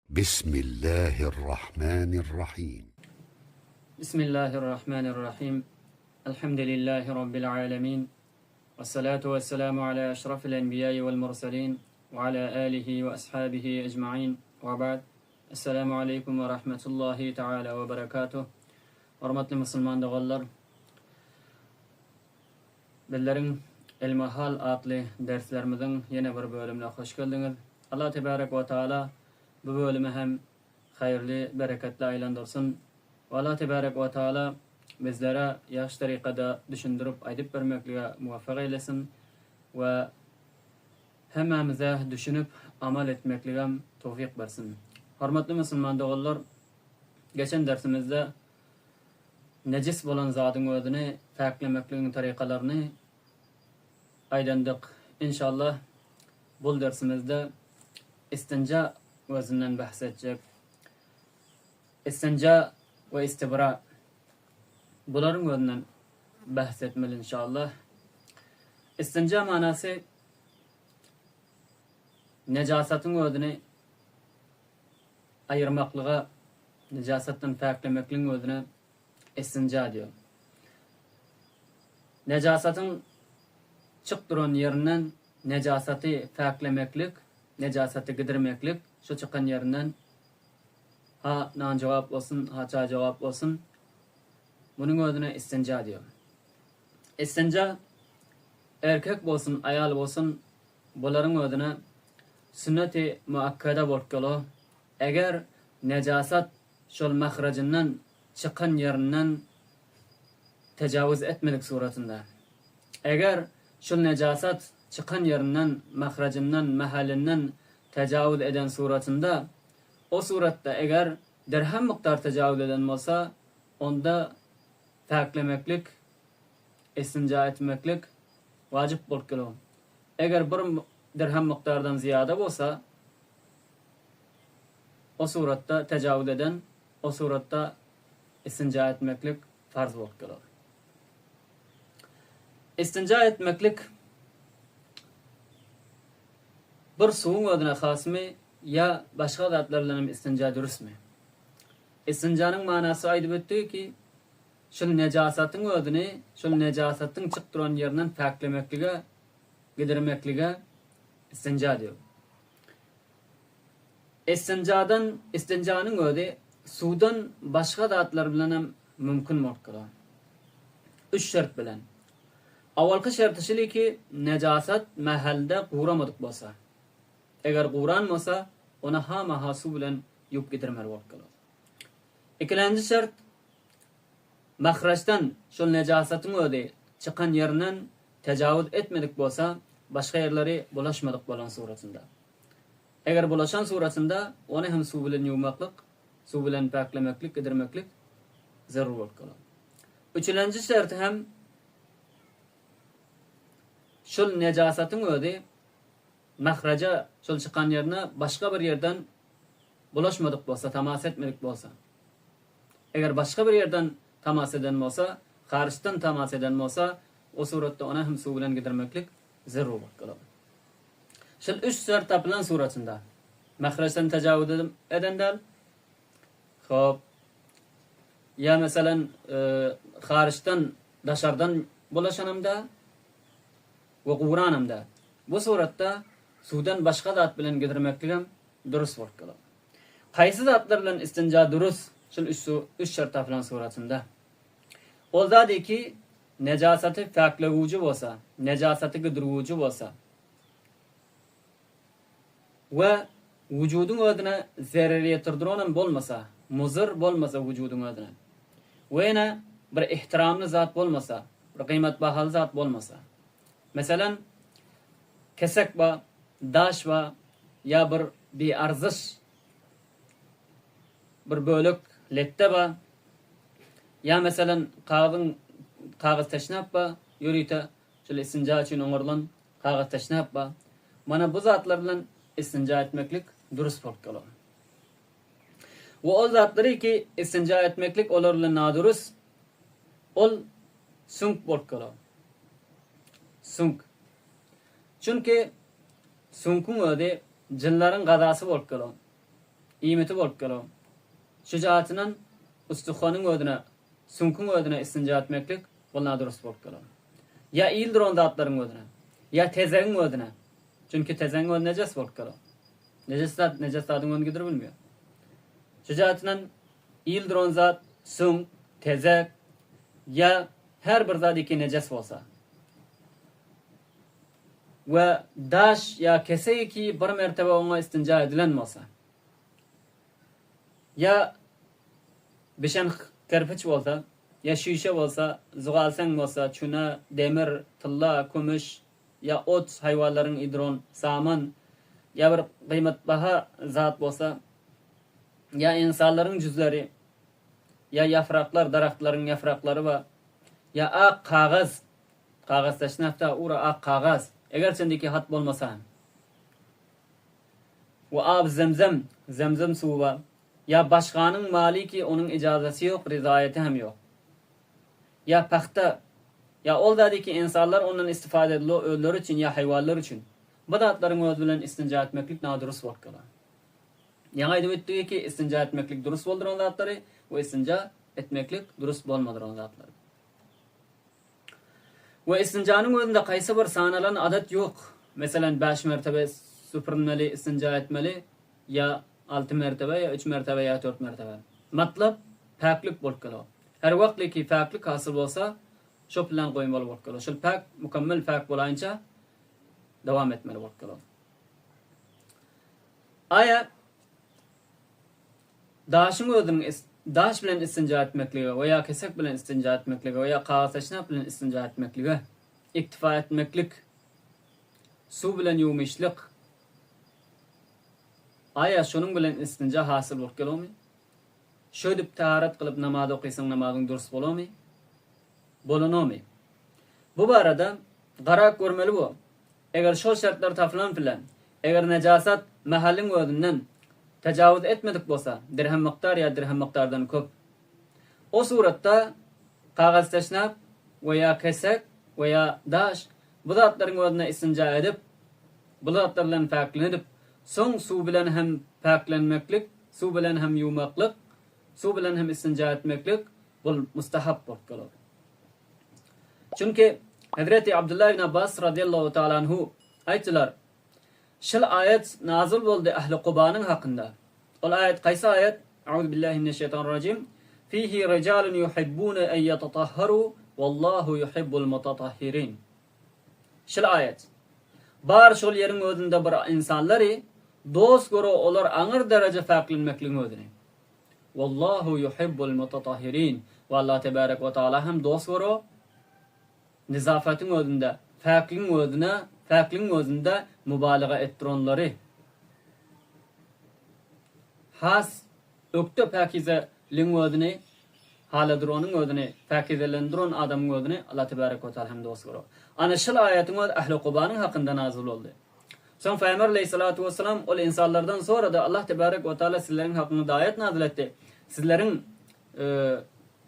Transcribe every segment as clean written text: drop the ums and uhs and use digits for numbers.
Bismillahirrahmanirrahim. Bismillahirrahmanirrahim. Elhamdülillahi Rabbil alemin. Ve salatu ve selamu ala eşrafil enbiyayı vel mursalin. Ve ala alihi ve ashabihi ecma'in. Ve ba'd. Esselamu aleyküm ve rahmetullahi teala ve berekatuh. Hormatly musulman dağallar. Bizlerin Elmahal adlı derslerimizin yeni bir bölümüne hoş geldiniz. Allah tebarek ve teala bu bölümü hem hayırlı, bereketli aylandırsın. Ve Allah tebarek ve teala bizlere yaxşı tarikada düşündürüp aydıp vermekliğe muvaffak eylesin ve hemmemize düşünüp amal etmekliğe tevfik versin. Hormatly musulman dağallar, geçen dersimizde necis bolan zatın özüni farklemekliğin tarikalarını aydandık. İnşallah bu dersimizde istinca özünden bahsedecek. İstinca ve istibra bunların özünden bahsetmeli inşallah. İstinca manası necasatın özünü ayırmaklığa, necasattan farklemekliğin özüne istinca diyor. Necasatın çık duran yerinden necasatı farklemeklik, necasatı gidirmeklik, şu çıkan yerinden ha nan cevap olsun, ha ça cevap olsun. Bunun özüne istinca diyor. İstinca erkek olsun, ayal olsun, bunların özüne sünnet-i muakkada borkulu. Eğer necasat şol mahracından çıkan yerinden tecavüz etmedik suratında. Eğer şu necasat çıkan yerinden, mahracından, mahallinden tecavüz eden suratında, o suratta eğer dirhem miktar tecavüz eden olsa, onda farklemeklik, istinca etmeklik vacip bolkulu. Eğer bir dirhem miktardan ziyade olsa, o suratta tecavüz eden, o suratta istinca etmeklik farz bolkulu. İstinca etmeklik bir suğun özüne has mi ya başka zatlarla istinca dürüst mi? İstincanın manası aydıp öttü ki şu necasatın özünü, şu necasatın çık duran yerinden farklemeklige, gidirmeklige istinca diyor. İstincanın özü sudan başka zatlar bilen mümkün morkulu. 3 şart bilen. Awalki şartı şili ki necasat mahalda quramadık bolsa. Eğer quranmasa ona hama hasu bilen yuk getirmer bolkalı. İkinci şart mahrajdan şol necasatın öde çıkan yerinden tecavüz etmedik bolsa başka yerleri bulaşmadık bolan suratında. Eğer bulaşan suratında onu hem su bilen yumaklık, su bilen paklemeklik, getirmeklik zarur bolkalı. Üçüncü şart hem şol necasatın öde mahraca şol çıkan yerine başka bir yerden bulaşmadık bolsa, temas etmedik bolsa. Eğer başka bir yerden temas eden bolsa, hariçten temas eden bolsa, o suratta ona hem su bilen gidermeklik zarur bolkalı. Şol 3 şart tapılan suratında mahrajdan tecavüz edendel, hop, ya mesela hariçten, dışarıdan bulaşanımda ve quranımda. Bu suratta sudan başka zat bilen gidirmekligim dürüst bolkalı. Qaysı zatlar bilen istinca dürüst? Şol 3 şart tapılan suratında. O zat ki necasatı farklıgucu bolsa, necasatı gidirgucu bolsa ve vücudun özüne zarar yetirdiren bolmasa, muzır bolmasa vücudun özüne. Ve ne bir ihtiramlı zat bolmasa, bir kıymet bahalı zat bolmasa. Mesela kesek ba, daş ba, ya bir arzış, bir bölük lette ba, ya mesela kağıt teşnap ba, yürüyte, şöyle istinca için onurlan kağıt teşnap ba. Mana bu zatlarla istinca etmeklik dürüst bolkalı. Ve o zatları ki istinca etmeklik olurla nadürüst, ol sunk bolkalı. Sunk. Çünkü sunkun öde cinlerin gazası bolkalı. iymeti bolup gelo. Şüjaatinden ustuhanyň ödüne, sunkuň ödüne istinja etmeklik bolna durus bolup gelo. Ya ildir on zatlaryň ödüne, ya tezegiň ödüne. Çünki tezegiň ödüne nejas bolup gelo. Nejasatyň ödüne gidir bilmiyor. Şüjaatinden ildir on zat, sunk, tezek, ya her bir zat iki nejas bolsa. Ve daş ya kese ki bir mertebe ona istinja edilen bolsa. Ya beşen kerpiç bolsa, ya şişe bolsa, zugalsan bolsa, çuna, demir, tılla, kumuş, ya ot hayvanların idron, saman, ya bir kıymetbaha zat bolsa, ya insanların cüzleri, ya yapraklar, daraktların yaprakları va, ya ak kağız, kağız taşnafta ura ak kağız. Eger sendeki hat bolmasa, ve ab zemzem suwu var. Ya başkanın maliki onun icazesi yok, rizayeti hem yok. Ya paxta, ya ol dadiki insanlar ondan istifade edilo ölüler için ya hayvanlar için. Bu zatların öz bilen istinja etmeklik nadurus bolup galar. Yaňa aýdyp etdik ki istinja etmeklik durus boldur on zatlary, we istinja etmeklik durus bolmadyr on zatlary. Ve istinjanyň özünde kaýsy bir sanalan adat yok. Meselen 5 mertebe süpürmeli, istinja etmeli, ya 6 mertebe, ya 3 mertebe, ya 4 mertebe. Matlab, paklyk bolup galar. Her wagtly ki paklyk hasyl bolsa, şo bilen goýmaly bolup galar. Şol pak, mukammel pak bolança dowam etmeli bolup galar. Aya daşyň özüniň daş bilen istinja etmekligi veya kesek bilen istinja etmekligi veya qağasaşna bilen istinja etmekligi, iktifa etmeklik, su bilen yuwmuşlyk, aya şonuň bilen istinja hasyl bolup gelýärmi? Şödüp taharat kılıp namaz okuýsaň namazyň durus bolamy? Bolanamy. Bu barada garak görmeli bu. Eger şol şartlar tapylan bilen, eger nejasat mahallyň özünden tecavüz etmedik bolsa, dirhem miktar ya dirhem miktardan köp. O suratda kağız taşnap veya kesek veya daş bu zatlaryň özüne istinja edip, bu zatlar bilen paklanıp, soň su bilen hem paklanmaklyk, su bilen hem yumaklyk, su bilen hem istinja etmeklik bul mustahab bolup galar. Çünki Hazreti Abdullah ibn Abbas radıyallahu ta'ala anhu aytdylar, şol ayet nazil boldy ahli Qubanyň hakynda. Ol ayet kaýsy ayet? Euzu billahi mineşşeytanirracim. Fihi rijalun yuhibbuna en yatatahharu wallahu yuhibbul mutatahhirin. Şol ayet. Bar şol ýeriň özünde bir insanlary dost göre olar aňyr derece faklanmaklygyň özüne. Wallahu yuhibbul mutatahhirin. Ve Allah tebarek ve taala hem dost göre nizafatyň özünde, faklyň özünde mübalaga etdirenleri. Has ökte pakize lingözüne haladronyň özüne pakizelendiren adamyň özüne Allah tebarek ve taala hem dost görer. Ana şol aýatyň öz ahli Qubanyň hakynda nazil boldy. Soň Peygamber aleyhissalatu vesselam ol insanlardan sonra da Allah tebarek ve taala sizleriň hakynda ayet nazil etdi. Sizleriň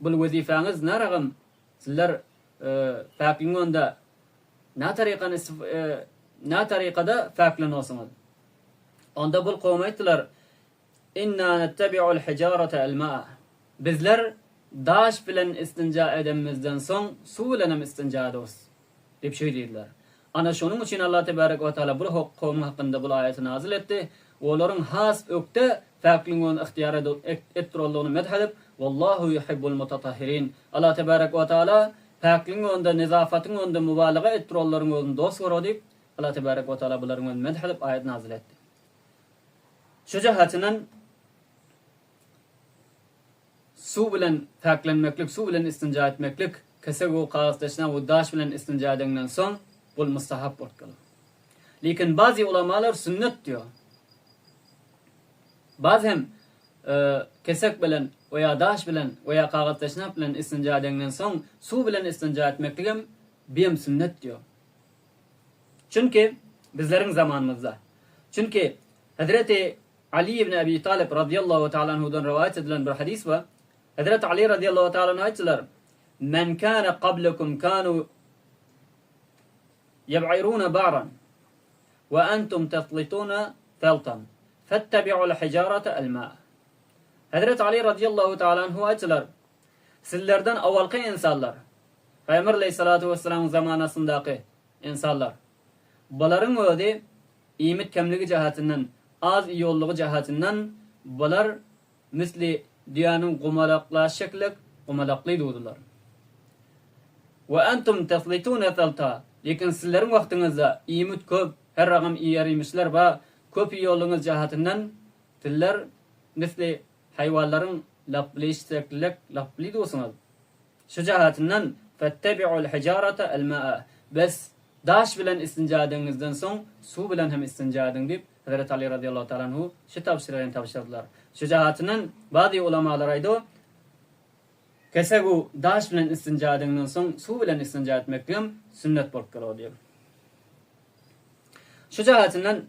bu wazifaňyz naragam? Sizler faklyň özünde na tarikada faklanosyňyz. Onda bul kowm aýtdylar: İnna nettabi'ul hijarata al-ma'a. Bizler daş bilen istinja edemizden soň su bilen istinja edýäris. Dep şeýleýärler. Ana şonuň üçin Allah tebarek we taala bu kowm hakynda bu aýaty nazil etdi. Olaryň has ökde faklyň ihtiýar etdirýärlerini medhedip, wallahu yuhibbul mutatahhirin. Allah tebarek we taala faklyň önde, nizafatyň önde mübalaga etdirýärlerini özüne dost görýär diýip Allah tebarek we taala bularyň medhedip aýat nazil etdi. Şu jahatynyň su bilen faklanmaklyk, su bilen istinja etmeklik, kesek we qağastaşna we daş bilen istinja edenden soň bul mustahab bolup galar. Lekin bazı ulamalar sünnet diýär. Bazı kesek bilen veya daş bilen veya qağastaşna bilen istinja edenden soň su bilen istinja etmeklik hem beýim sünnet diýär. Çünki bizleriň zamanymyzda, çünki Hazreti Ali ibn Abi Talib radıyallahu ta'ala anhudan rivayet edilen bir hadis var. Hazreti Ali radıyallahu ta'ala anhu aytdylar: "Men kana qablakum kanu yeb'iruna ba'ran ve entum tatlituna taltan. فَاتَّبِعُوا الْحِجَارَةَ الْمَاءَ. Hazreti Ali radıyallahu ta'ala anhu aytlar, sizlerden awalki insanlar, Peygamber aleyhissalatu vesselam zamanasındaki insanlar, buların ödi imit kemligi cihatinden, az iyolluğu cihatinden, bular misli diyanın gumalaklaşıklık, gumalaklı doğdular. Ve entum teflitune thalta. Lekin sizlerin vaktinizde imit köp, her ragam iyerimişler ve köp iyolluğunuz cihatinden, tiller misli hayvanların laplıştıklık, laplı doğsunuz. Şu cihatinden fettebi'ul hicarata el-ma'a. Bes daş bilen istinca edinizden son su bilen hem istinca edin deyip Hazreti Ali radıyallahu ta'ala anhu şu tavsirelerini tavsirdiler. Şu cihatinden bazı ulamalar aydı kesegu daş bilen istinca edinden son su bilen istinca etmek diyem sünnet bolup geliyor diyor. Şu cihatinden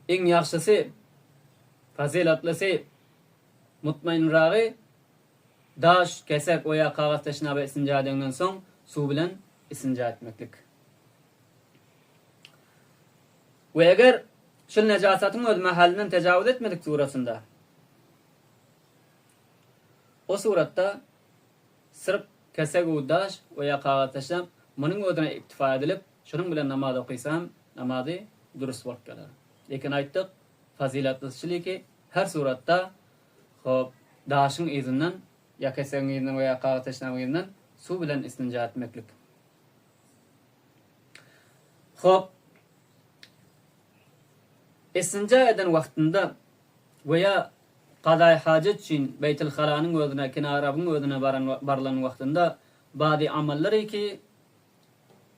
en yaxşısı fazilatlısı mutmainrağı daş, kesek veya kağıt taşına ve istinca edinden son su bilen istinca etmeklik. Ve eğer şu necasatın öz mahalinden tecavüz etmedik surasında, o suratta sırf kesek u daş veya kağıt taşına bunun özüne iktifa edilip şunun bilen namaz okuysam namazı dürüst bolup gelir. Lekin ayttık fazilatlısı ki her suratta daşın izinden ya keseğin izinden veya kağıt taşına izinden su bilen istinca etmeklik. İstinca eden vaktinde veya qaday hacet için Beytül Hala'nın özüne, kinarabın özüne barılan vaktinde bazı amalları ki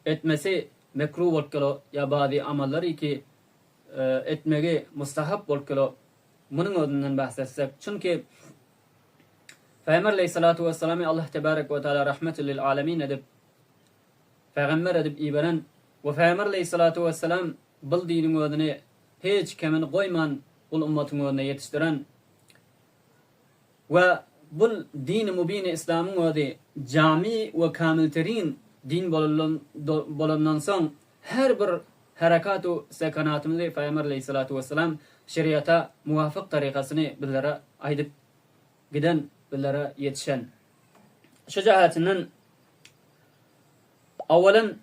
etmesi mekruh bolup gelo ya bazı amalları ki etmegi mustahap bolup gelo. Bunun özünden bahsetsek. Çünkü Peygamber aleyhissalatu vesselam'ı Allah tebarek ve teala rahmetül lil alemin edip Peygamber edip iberen ve Peygamber aleyhissalatu vesselam bil dinin özüne hiç kemin koyman ul ummatın önüne yetiştiren ve bu din-i mübin-i İslam'ın öde cami ve kamilterin din bolundan son her bir harekatu sekanatımızı Peygamber aleyhissalatu vesselam şeriata muvafık tarikasını bizlere aydıp giden, bizlere yetişen. Şu cihatinden avvalen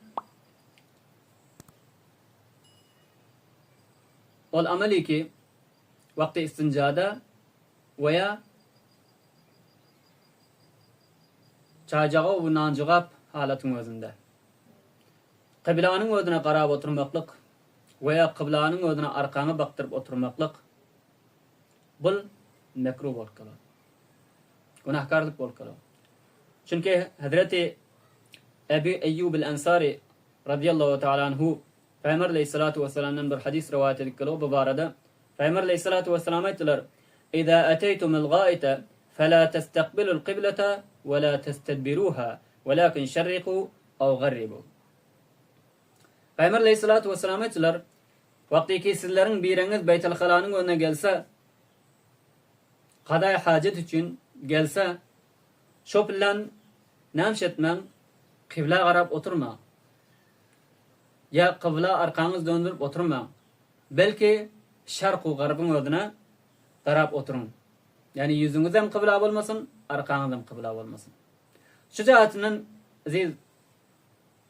ol ameli ki vakti istincada veya çacağı ve nancıgap halatın özünde. Kıblanın özüne qarab oturmaklık veya kıblanın özüne arkanı baktırıp oturmaklık bul mekruh bolup kalar. Günahkarlık bolup kalar. Çünkü Hazreti Ebu Eyyub el-Ensari radıyallahu ta'ala anhu Peygamber aleyhissalatu vesselam'dan bir hadis rivayet edildi bu barada. Peygamber aleyhissalatu vesselam ayttılar: "İza ataytumul gâite fela testaqbilul kıblete ve la testedbiruha, velakin şerriqu ev garribu." Peygamber aleyhissalatu vesselam ayttılar: "Vakti ki sizlerin biriniz Beytül Hala'nın önüne gelse, qaday hacet için gelse, şo bilen namşetmen, kıbla qarab oturma. Ya kıbla arkanız döndürüp oturma. Belki şarkı garbın özüne qarab oturun. Yani yüzünüz hem kıbla olmasın, arkanız hem kıbla olmasın." Şu cihatinden aziz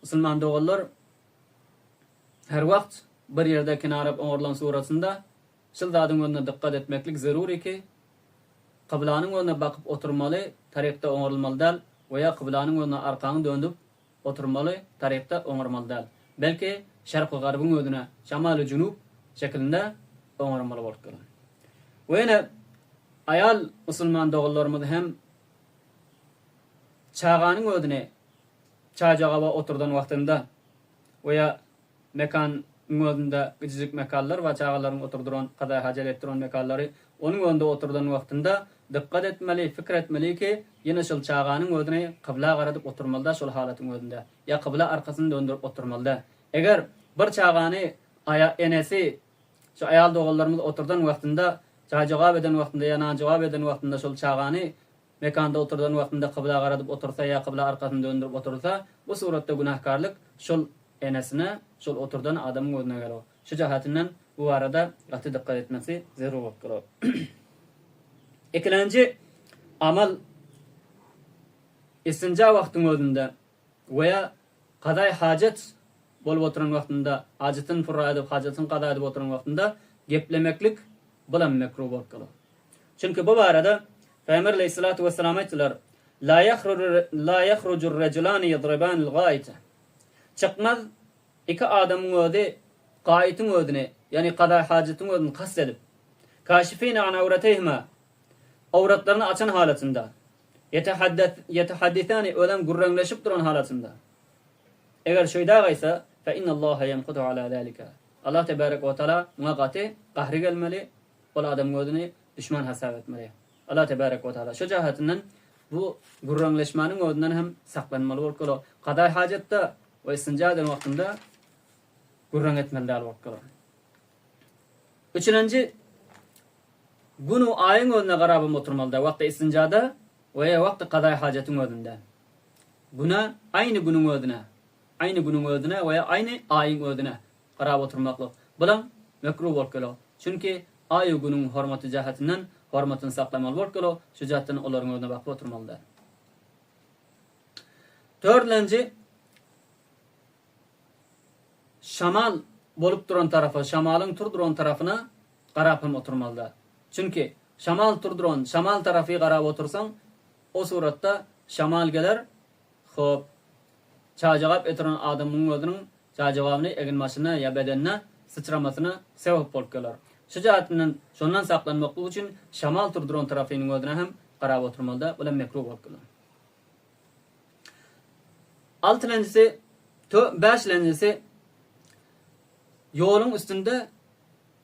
Müslüman doğullar her vakt bir yerde kinarab oğurlan surasında şıldadın önüne dikkat etmeklik zaruri ki kıblanın önüne bakıp oturmalı, tarikta oğurulmalı değil veya kıblanın önüne arkanı döndüp oturmalı, tarikta oğurulmalı değil. Belki şarkı garbın önüne şamal-ı cunub şeklinde oğurulmalı bolup kalan. Ve yine ayal Müslüman doğullarımız hem çağanın önüne çağcağaba oturdan vaktinde veya mekan önünde küçücük mekanlar ve çağaların oturduran qaday hacet ettiren mekanları onun önünde oturdan vaktinde dikkat etmeli, fikir etmeli ki yine şol çağanın önüne kıbla qaradıp oturmalıda şol halatın önünde ya kıbla arkasını döndürüp oturmalıda. Eğer bir çağanı enesi şu ayal doğullarımız oturdan vaktinde çağcağab eden vaktinde ya nancağab eden vaktinde şol çağanı mekanda oturdan vaktinde kıbla qaradıp otursa ya kıbla arkasını döndürüp otursa bu surette günahkarlık şol enesine şol oturdan adamın önüne geliyor. Şu cihatinden bu arada gatı dikkat etmesi zarur bolýar. Ikinci amal istinja wagtynyň özünde veya qaday hajat bolup oturan wagtynda hajatyn purra edip hajatyn qada edip oturan wagtynda geplemeklik bilen mekruh bolýar. Çünki bu barada Peygamber Aleyhissalatu vesselam aytdylar: La yakhruju ar-rajulani yadriban al-ghayta. Çıkmaz iki adamın öde gayetyn ödüne, yani qada hajatyn ödüne qasd edip kaşifina an awratihima, awratlaryny açan halatında yetahaddisani ölen gurranlaşıp duran halatında. Eger şöýda gaýsa fe innallaha yamqutu ala zalika. Allah tebarek ve taala maqati qahri gelmeli, ol adam ödüne düşman hasab etmeli. Allah tebarek ve taala şu jahatinden bu gurranlaşmanyň ödünden hem saklanmaly bolýar. Qada hajatda we istinja eden wagtynda gurran etmeli bolýar. Üçinji bunu aýyň önüne garab oturmalyda wagtda istinjada we wagtda qada hajatyň özünde. Buna aýny günüň özüne we aýny aýyň özüne garab oturmaklyk bilen mekruh bolýar. Çünki aýy günüň hormaty jahatinden hormatyny saklamaly bolýar. Şu jatdan olaryň özüne bakıp oturmalylar. Dördüncü şamal bolup duran tarafa, şamalyň turduran tarafına garap oturmalylar. Çünki şamal turduran, şamal tarafy garap otursaň o suratda şamal geler, hop, çajagap eteren adamyň özüniň çajagabyny eginmasyna ya bedenine sıçramasyna sebep bolýar. Şu jahatinden şondan saklanmak üçin şamal turduran tarafynyň özüne hem garap oturmalyda, bilen mekruh bolýar. Altıncısı, beşincisi, yolun üstünde,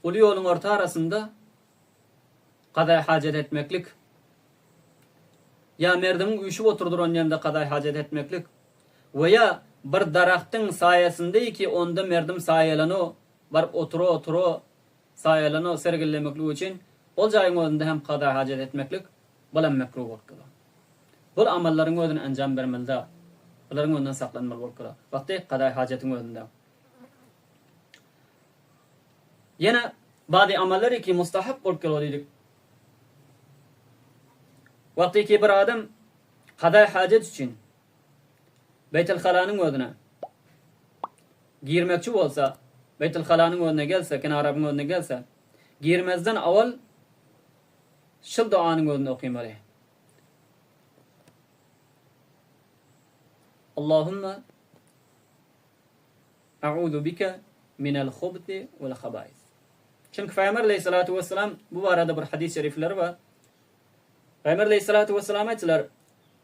ulu yolun orta arasında qaday hajat etmeklik, ya merdimin uyuşup oturduran yerinde qaday hajat etmeklik, veya bir daraxtın sayesinde ki onda merdim sayelano, barıp oturo sayelano sergilemeklik için ol jaýyň özünde hem qaday hajat etmeklik bilen mekruh bolýar. Bu amallaryň özüne anjam bermeli, olaryň ondan saklanmaly bolýar. Wagty qaday hajatyň özünde. Yana badi amallar ki mustahab bolýar diýdik. Wagty ki bir adam qaday hajat üçin Beytul Halanyň özüne girmekçi bolsa, Beytul Halanyň özüne gelse, kenarabyň özüne gelse, girmezden awal şol duanyň özüne okuymaly. Allahumma a'udhu bika minel khubthi vel khaba'is. Çünkü Peygamber Aleyhissalatu vesselam bu arada bir hadis-i şerifleri var. Peygamber Aleyhissalatu vesselam aytdılar: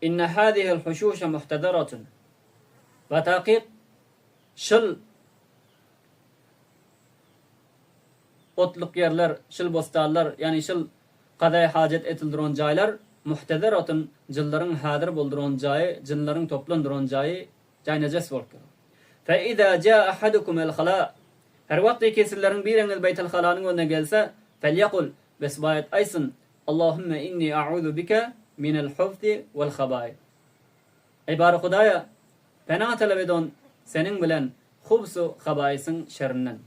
"İnne hâzihel huşuşe muhtadaratun." Ve tahqiq şıl otluk yerler, şıl bostanlar, yani şıl qaday hajat etildiren jaýlar muhtadaratun, jynlaryň hadir bolduran jaýy, jynlaryň toplandyran jaýy, jaý najas bolýar. Fa iza jaa ahadukum al-khala, her wagtda kesirleriň biriňiz Beytul Halanyň önüne gelse, felyaqul besbayat aysın: "Allahumma inni a'udhu bika minel hufthi vel khaba'i." Ey bar Hudaýa, pena talap edon senin bilen hubsu khabaisin şerrinden.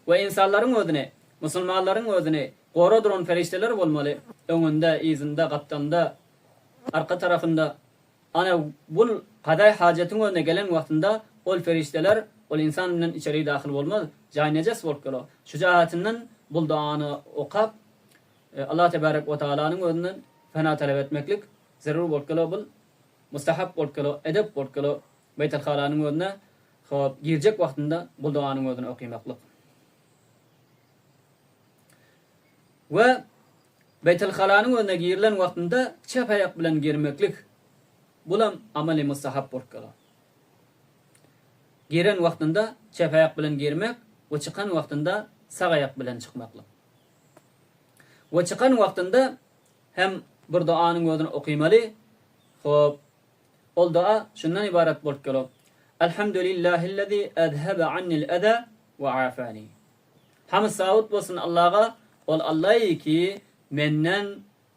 Ve insanlaryň özüne, musulmanlaryň özüne gora duran ferişteler bolmaly. Öňünde, izinde, gatdanda, arka tarafında. Ana bul qaday hajatyň önüne gelen wagtynda ol ferişteler ol insan bilen içeri dahil bolmaz. Jaý najas bolýar. Şu jahatinden bul duany okap Allah tebarek ve taalanyň özünden fena talap etmeklik zarur bolýar. Bul mustahab bolýar, edep bolýar. Beytul Halanyň özüne hop girjek wagtynda bul duanyň özüne okumaklyk. Ve Beytul Halanyň önüne girilen wagtynda çap ayak bilen girmeklik bulam amali mustahab bolýar. Giren wagtynda çap ayak bilen girmek we çykan wagtynda sag ayak bilen çykmaklyk. We çykan wagtynda hem bir duanyň özüne okumaly. Hop ol dua şundan ibaret bolýar: Elhamdülillahi'llezî ezhebe anni'l eza ve afani. Hamd saut bolsun Allah'a, ol Allah ki menden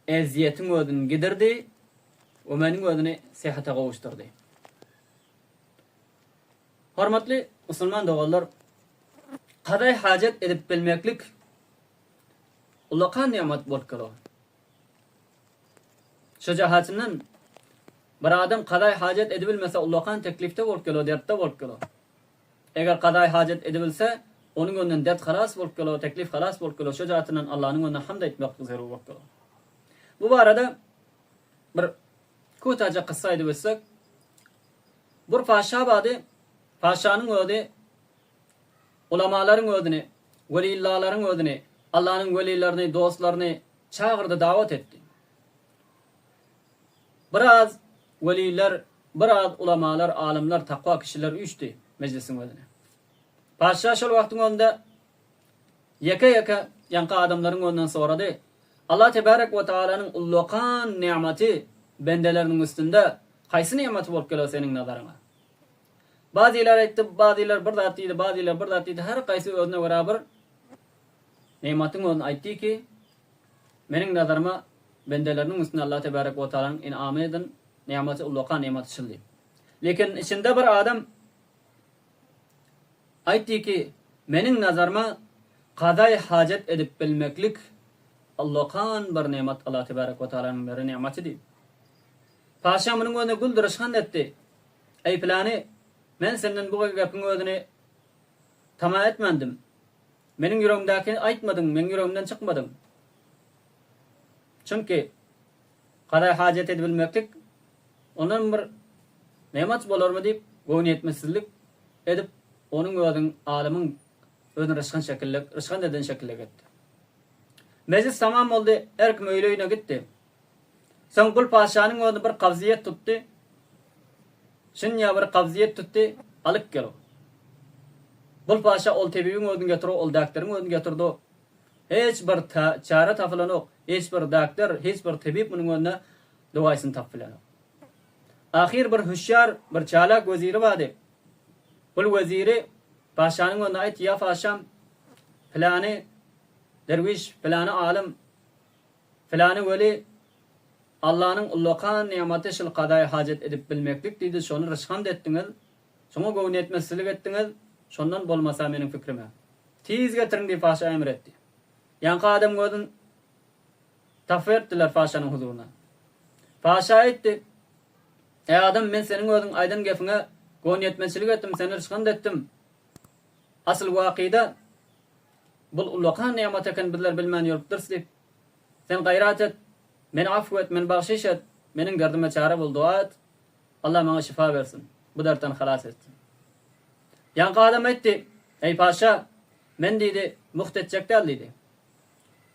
eziyetin özüni gidirdi ve meniň özüni sehhata gowuşturdy. Hormatly musulman dogallar, qaday hajat edip bilmeklik ulaqan nimet bolup gelo. Şu jahatinden bir adam qaday hajat edibilmese ulaqan teklifte bolup gelo, dertte bolup gelo. Eger qaday hajat edibilse onun önünden dert halas bolup gelo, teklif halas bolup gelo. Şu jahatinden Allah'ın önüne hamd etmek zarur bolup gelo. Bu arada bir kotaca kıssa edibilsek, bir faşa badi, faşanın ödü, ulamaların ödünü, velillahların ödünü, Allah'ın velilerini, dostlarını çağırdı, davet etti. Biraz veliler, biraz ulamalar, alimler, takva kişiler üçtü meclisin ödünü. Paşa şol vaktin önünde yaka yanka adamların önünden soradı. Allah Tebarek ve Teala'nın ulluqan nimeti bendelerinin üstünde qaysı nimeti bolup gelo senin nazarına? Bazılar aytdı, bazılar bir zat deydi, bazılar bir zat deydi. Her qaysı özüne beraber nimetin onu aytdı ki mening nazarıma bendelerinin üstünde Allah Tebarek ve Teala'nın inamı eden nimeti ulluqan nimeti şildi. Lekin içinde bir adam aytdı ki mening nazarıma qaday hajat edip bilmeklik Allah'ın bir nimet Allah Tebarek ve Teala'nın bir nimetidir. Paşa bunun önüne güldürüşkan etti. Ey planı, men senden bu gapın özünü tamam etmendim. Menin yüreğimdeki aytmadın, men yüreğimden çıkmadım. Çünkü qaday hajat edip bilmeklik onun bir nimet bolar mı deyip go'un etmesizlik edip onun özün alimin özünü rışkan eden şekilde gitti. Meclis tamam oldu, erkim öyleyine gitti. Son kul paşanın özü bir kavziyet tuttu. Şinya bir kavziyet tuttu, alıp gelo. Bul paşa ol tebibin özünü götürü, ol daktarın özünü götürdü. Hiç bir çare tapılan yok. Hiç bir daktar, hiç bir tebib bunun önüne duaysını tapılan yok. Ahir bir hüşyar, bir çalak veziri vardı. Bul veziri paşanın önüne ait, ya paşam filanı derviş, filanı alim, filanı veli Allah'ın ulluqan nimeti şil qaday hajat edip bilmeklik deydi. Şonu rışkan ettiniz. Şonu go'un etmesizlik ettiniz. Şondan bolmasa menin fikrime. Tiz getirin diye paşa emretti. Yanka adam gördün tafverttiler paşanın huzuruna. Paşa etti. Ey adam, men senin gördün aydın gefine go'un etmesizlik ettim, seni rışkan ettim. Asıl vakida bul ulluqan nimet eken bizler bilmen yurupduruz deyip. Sen gayrat et. Men affu et, men bağışış et, menin derdime çare bul, dua et. Allah bana şifa versin. Bu dertten halas etsin. Yanka adam etti. Ey paşa, men deydi, muht edecek değil deydi.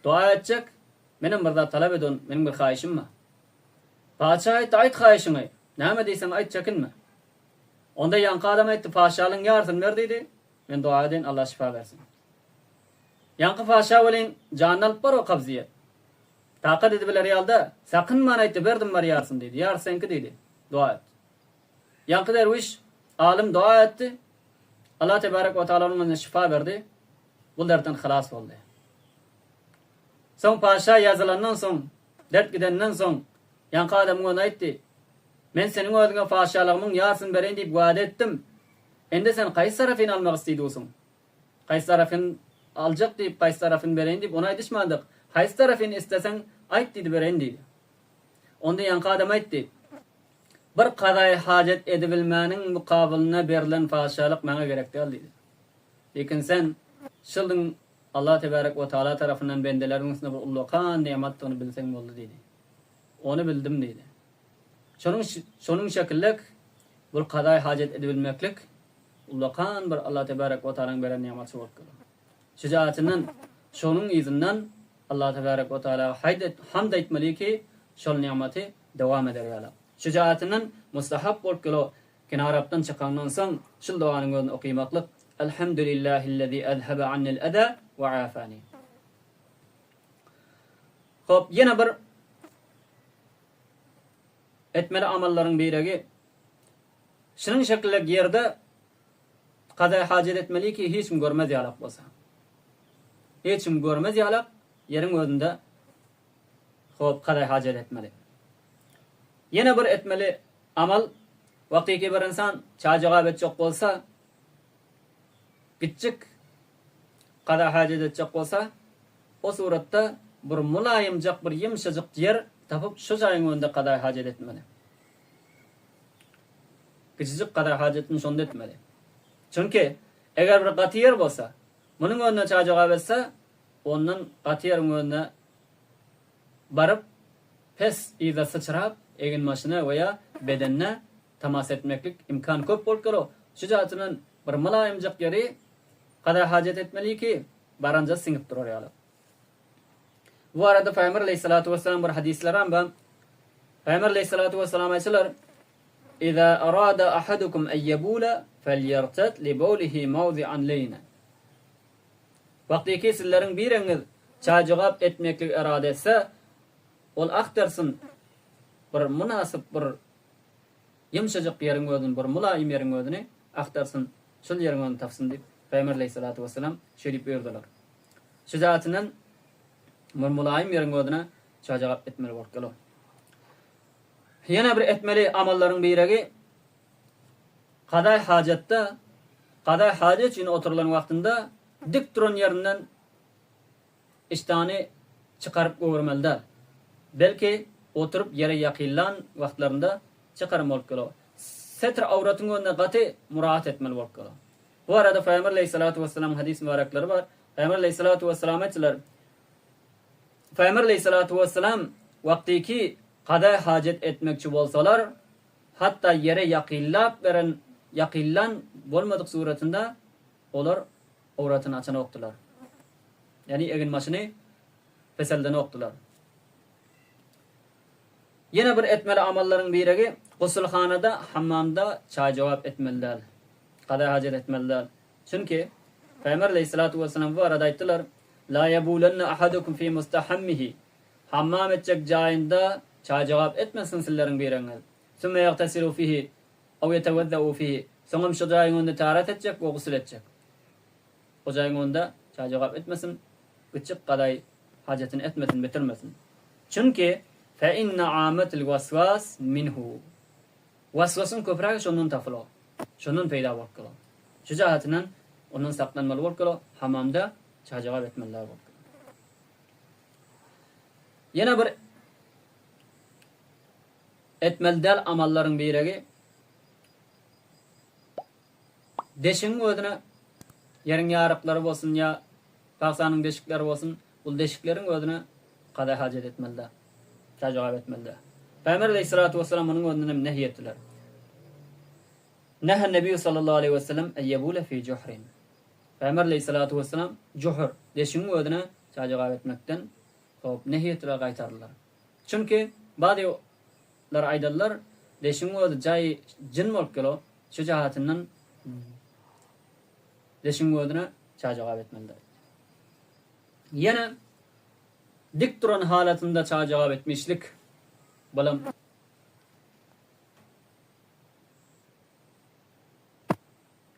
Dua edecek, menin burada talep edin, menin bir kayışım var. Paşa etti, ayt kayışını. Neyme deysen ayt çekinme. Onda yanka adam etti, paşalın yarsın ver deydi. Men dua edin, Allah şifa versin. Yanka paşa velin canını alıp var o kabziyet. Takat edibiler yalda, sakın bana etti, verdim var yarsın dedi. Yar senki dedi, dua et. Yankı derviş, alim dua etti. Allah Tebarek ve Teala'nın ona şifa verdi. Bu dertten halas oldu. Son paşa yazılandan son, dert gidenden son, yankı adamın ona etti. Men senin özüne paşalığımın yarsın verin deyip vaat ettim. Ende sen qaysı tarafını almak istiyorsun? Qaysı tarafını alacak deyip, qaysı tarafını verin deyip ona yetişmadık. Qaysı tarafını istesen ayt dedi verin dedi. Onda yanka adam aytdı. Bir qaday hajat edibilmenin mukabiline berilen faşalık bana gerek değil dedi. Lekin sen şıldın Allah Tebarek ve Teala tarafından bendelerin üstüne bir ulluqan nimet onu bilsen oldu dedi. Onu bildim dedi. Şonun şekillik bir qaday hajat edibilmeklik ulluqan bir Allah Tebarek ve Teala'nın beren nimeti oldu. Şücaatinden şonun izinden Allah Tebarek ve Teala hamd etmeli ki şol nimeti devam eder yala. Şücaatinden mustahab bolup gelo kenaraptan çıkandan soň şol duanyň özüni okuymaklyk. Elhamdülillahillezî ezhebe annil eda ve afani. Hop, yine bir etmeli amalların birigi. Şunun şekilde yerde qaday hajat etmeli ki hiç kim görmez yalak bolsa. Hiç kim görmez yalak yerin özünde hop qaday hajat etmeli. Yine bir etmeli amal vaktiki bir insan çağa cevap edecek bolsa gitcik qada hajat etjek bolsa, o suratda bir mulayimjak, bir yumşajak yer tapıp şu jaýyň önünde qada hajat etmeli. Küçücük qada hajatyn şonda etmeli. Çünkü eger bir gaty yer bolsa, munyň önüne çajaga betse, ondan gaty ýeriň önüne barıp pes ýa-da sıçrap egin maşyna weýa bedenine tamas etmeklik imkan köp bolup gelo. Şu jatynyň bir mulayimjak ýeri qada hajat etmeli ki baranja siňip durar ýaly. Bu arada Peygamber Aleyhissalatu vesselam bir hadisleram ben. Peygamber Aleyhissalatu vesselam aýtdylar: "İza arada ahadukum en yebula felyertat li bawlihi mawdi'an leyna." Wagtyki sizleriň biriňiz çajygap etmeklik irade etse, ol aktarsın bir münasip bir yumşajak ýeriň özüni, bir mulayim ýeriň özüni aktarsın, şol ýeriň özüni tapsyn diýip Peygamber Aleyhissalatu vesselam şerip berdiler. Şu zatynyň mulayim ýeriň özüne çajygap etmeli bolup gelo. Ýene bir etmeli amallaryň birigi qada hajatda, qada hajat üçin oturulan wagtynda dik duran ýerinden iştany çykaryp goýurmalydyr. Belki oturup yere yakillan wagtlarynda çykarym bolup gelo. Setr awratyň önüne gaty muraat etmeli bolup gelo. Bu arada Peygamber Aleyhissalatu vesselam hadis mübareklari var. Peygamber Aleyhissalatu vesselam aýtdylar: Peygamber Aleyhissalatu vesselam wagtyki qada hajat etmekçi bolsalar, hatta yere yakillap beren yakillan bolmadyk suratynda olar awratyny açan okdylar. Yani egin maşyny peselden okdylar. Yine bir etmeli amalların birigi gusülhanada, hammamda çajygap etmeliler. Qada hajat etmeliler. Çünkü Peygamber Aleyhissalatu vesselam bu arada aýtdylar: "La yabulanna ahadukum fi mustahammihi." Hammam etjek jaýynda çajygap etmesin sizleriň biriňiz. Sümme ýagtasilu fihi aw yatawaddau fihi. Soňam şu jaýyň önünde taharat etjek, we gusül etjek. O jaýyň önünde çajygap etmesin, küçük qada hajatyny etmesin, bitirmesin. Çünkü fe inne amatul vaswas minhu. Waswasyn köprägi şondan tapylo. Şondan peýda bolup gelo. Şu jahatynyň ondan saklanmaly bolup gelo, hamamda çajygap etmeliler bolup. Ýene bir etmeldel amallaryň birigi deşiň özüne ýeriň ýaryklary bolsun ýa paksanyň deşikleri bolsun, bul deşiklerin özüne qada hajat etmeliler. Çajygap etmeliler. Peygamber Aleyhissalatu vesselam onuň önüne nehy etdiler. Nehy Nebi sallallahu aleyhi ve sellem eyyebule fi juhrin. Peygamber Aleyhissalatu vesselam juhur deşiň özüne çajygap etmekden hop nehy etdiler, gaýtardylar. Çünkü bady lar aýdyllar, deşiň özü jaý jin bolup gelo, şu jahatynyň deşiň özüne çajygap etmeliler. Ýene dik duran halatynda çajygap etmişlik bolam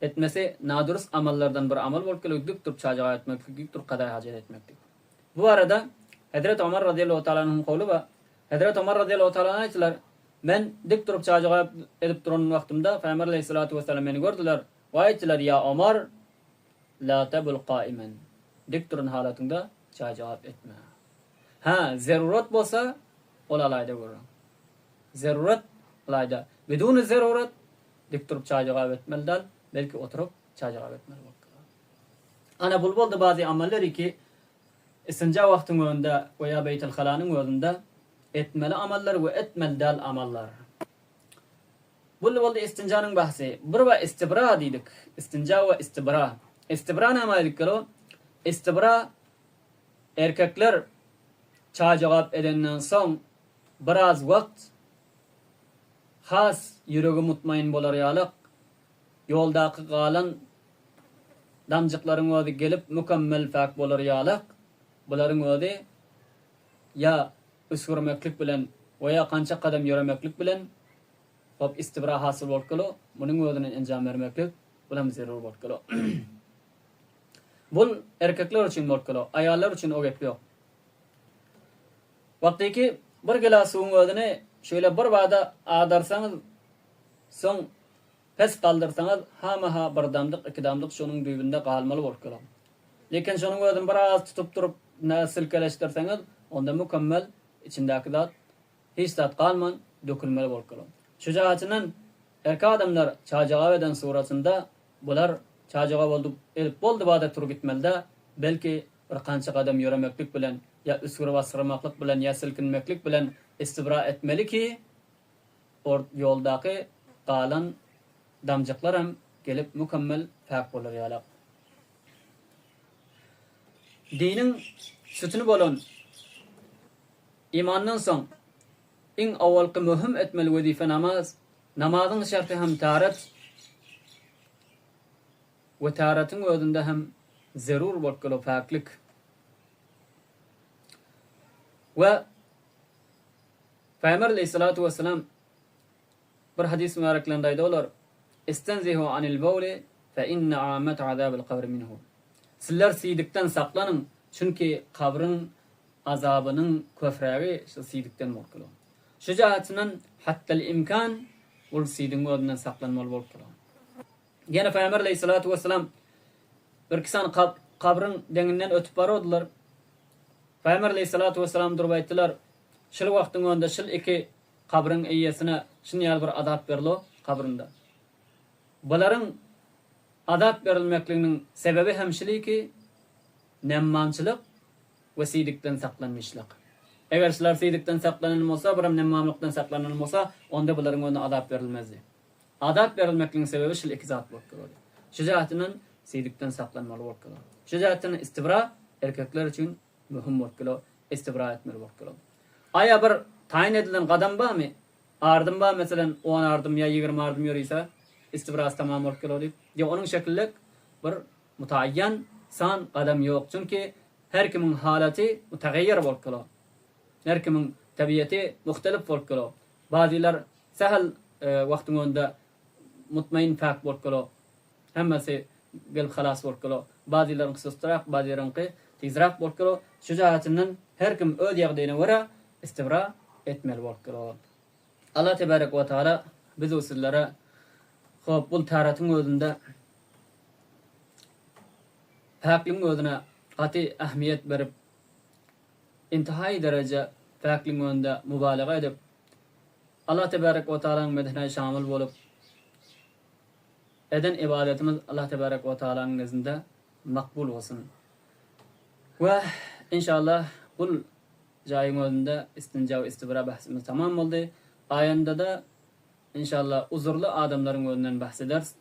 etmesi nadurus amallardan bir amal bolup gelo, dik durup çajygap etmek, dik durup qada hajat etmekdir. Bu arada Hazrat Ömer radıyallahu ta'ala anh'ın kowlu ba, Hazrat Ömer radıyallahu ta'ala aýtdylar: "Men dik durup çajygap edip duran wagtymda Peygamber Aleyhissalatu vesselam meni gördüler. Wa aýtdylar: "Ya Ömer, la tabul qa'iman." Dik duran halatynda çajygap etme. Ha, zarurat bolsa ol alayda görün. Zarurat alayda. Bidun zarurat dik durup çajygap etmelidir, belki oturup çajygap etmeli bolýar. Ana bul boldy bazı amallar ki istinja wagtyň önünde weya Beytul Halanyň özünde etmeli amallar we etmeldal amallar. Bul boldy istinjanyň bahsi. Bir we istibra diýdik. Istinja we istibra. Istibra näme aýdyk? Istibra erkekler çajygap edenden soň biraz wagt has ýüregi mutmaýyn bolar ýalyk, ýoldaky galan damjyklaryň özü gelip mükemmel fak bolar ýalyk, bularyň özü ya üsgürmeklik bilen weya kança kadam ýöremeklik bilen hop istibra hasyl bolup gelo, munyň özüne enjam bermeklik bilen zerur bolup gelo. Bul erkekler üçin bolup gelo, aýallar üçin o gep ýok. Wagtyki bir gelas suwuň özüne şöyle bir bada adarsaňyz, soň pes kaldırsaňyz, hama bir damdyk, iki damdyk şonuň düýbünde galmaly bolup gelo. Lekin şonuň özüni biraz tutup durup silkeleşdirseňiz, onda mükemmel içindäki zat hiç zat galman dökülmeli bolup galar. Şu jahatynyň erki adamlar çajaga eden surasında bular çajaga boldup elip boldy bada turup gitmelde belki bir kança adam ýöremeklik bilen ya üsküre basyrmaklyk bilen ya silkinmeklik bilen istibra etmeli ki or ýoldaky galan damjyklar hem gelip mükemmel fäk bolar ýalap. Dinin sütünü bolan imandan soň iň awalky möhüm etmeli wezife namaz. Namazyň şerti hem taharet we taharatyň özünde hem zerur bolup galar faklyk. We Peygamber aleyhissalatu vesselam bir hadis mübareklerinde aýdylar: "Istanzihu anil bawli fe inne amat azabil qabr minhu." Sizler siydikden saklanyň, çünki kabryň azabynyň köfrägi şu siydikden bolup galar. Şu jahatynyň hattal imkan ol siýdiň özünden saklanmaly bolup galar. Ýene Peygamber aleyhissalatu vesselam bir kisan kabryň deňinden ötüp barýardylar. Peygamber aleyhissalatu vesselam durup aýtdylar: "Şol wagtyň önde şol iki kabryň eýesine şunýal bir azap berilo kabrynda." Bularyň azap berilmekliginiň sebebi hem şoliki nemmançylyk we siýdikden saklanmışlyk. Eger şular siýdikden saklanan bolsa, biram nemmamlykdan saklanan bolsa, onda bularyň önüne azap berilmezdi. Azap berilmekligiň sebebi şol iki zat bolup galar. Şu jahatynyň siýdikden saklanmaly bolup galar. Şu jahatynyň istibra erkekler üçin möhüm bolup galar, istibra etmeli bolup galar. Aya bir taýin edilen gadam barmy? Ardım ba meselen 10 ardım ya 20 ardım ýörýse, istibra tamam bolup galar diýip. Ýa onuň şekillik bir mutaýyan san gadam ýok. Çünki her kimiň halaty mutagayyir bolup galar. Her kimiň tabiaty muhtelif bolup galar. Bazylar sahal wagtyň önde mutmain fak bolup galar. Hemmesi gelip halas bolup galar. Bazylaryň susturaq, bazylaryňky tezrak bolup galar. Şu jahatynyň her kim öz ýagdaýyna görä istibra etmeli bolup galar. Allah tebarek we taala biz usullere hop bu taharatyň özünde faklyň özüne gaty ähmiýet berip intihay derece faklyň önde mubalaga edip Allah tebarek we taalaň medhine şamil bolup eden ibadetimiz Allah tebarek we taalaň nezinde makbul bolsun. Ve inşallah bu jaýyň özünde istinja we istibra bahsimiz tamam boldy. Aýanda da inşallah uzurly adamlaryň özünden bahsederiz.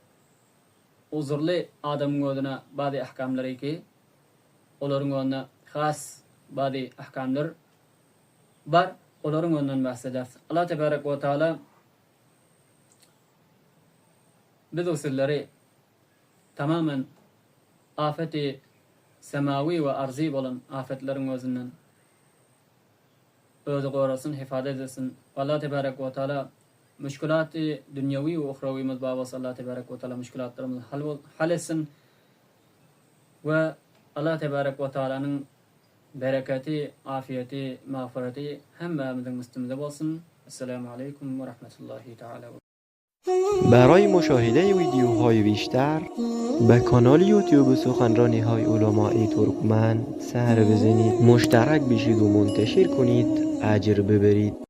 Uzurly adamyň özüne bady ahkamlary ki olaryň özüne has bady ahkamlar bar, olaryň özünden bahsederiz. Allah tebarek we taala biz usulleri tamamen afeti semawi we arzi bolan afetleriň özünden özü gorasyn, hifazet etsin. Allah tebarek we taala müşkülaty dünýäwi we uhrawy mezbabas Allah tebarek we taala müşkülatlarymyzy hal etsin. We Allah tebarek we taalanyň bereketi, afiyeti, mağfireti hemmemizin üstümizde bolsun. Esselamu aleyküm ve rahmetullahi taala. برای مشاهده ویدیوهای بیشتر به کانال یوتیوب سخنرانی های علماء ترکمن سر بزنید، مشترک بشید و منتشر کنید، اجر ببرید.